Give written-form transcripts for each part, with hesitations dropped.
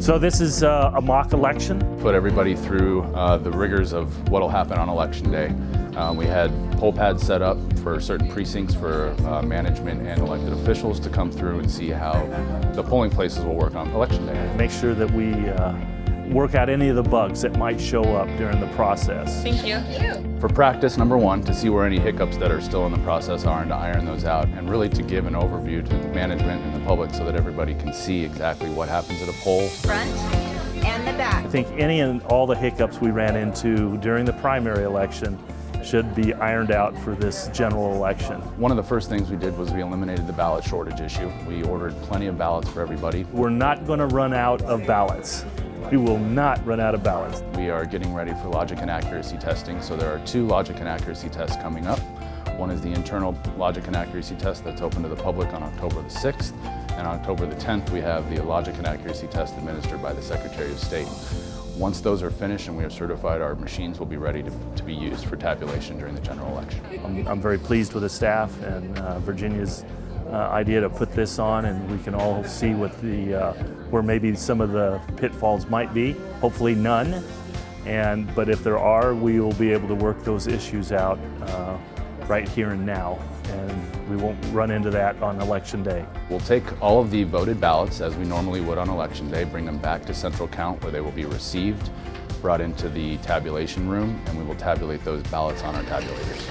So this is a mock election. Put everybody through the rigors of what will happen on election day. We had poll pads set up for certain precincts for management and elected officials to come through and see how the polling places will work on election day. Make sure that we work out any of the bugs that might show up during the process. Thank you. For practice, number one, to see where any hiccups that are still in the process are and to iron those out, and really to give an overview to management and the public so that everybody can see exactly what happens at a poll. Front and the back. I think any and all the hiccups we ran into during the primary election should be ironed out for this general election. One of the first things we did was we eliminated the ballot shortage issue. We ordered plenty of ballots for everybody. We're not going to run out of ballots. We will not run out of ballots. We are getting ready for logic and accuracy testing, so there are 2 logic and accuracy tests coming up. One is the internal logic and accuracy test that's open to the public on October the 6th, and on October the 10th we have the logic and accuracy test administered by the Secretary of State. Once those are finished and we are certified, our machines will be ready to be used for tabulation during the general election. I'm very pleased with the staff and Virginia's idea to put this on, and we can all see what where maybe some of the pitfalls might be. Hopefully none, but if there are, we will be able to work those issues out right here and now, and we won't run into that on election day. We'll take all of the voted ballots as we normally would on election day, bring them back to central count where they will be received, brought into the tabulation room, and we will tabulate those ballots on our tabulators.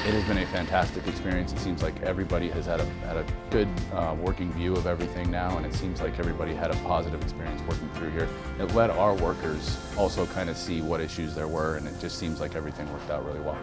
It has been a fantastic experience. It seems like everybody has had a good working view of everything now, and it seems like everybody had a positive experience working through here. It let our workers also kind of see what issues there were, and it just seems like everything worked out really well.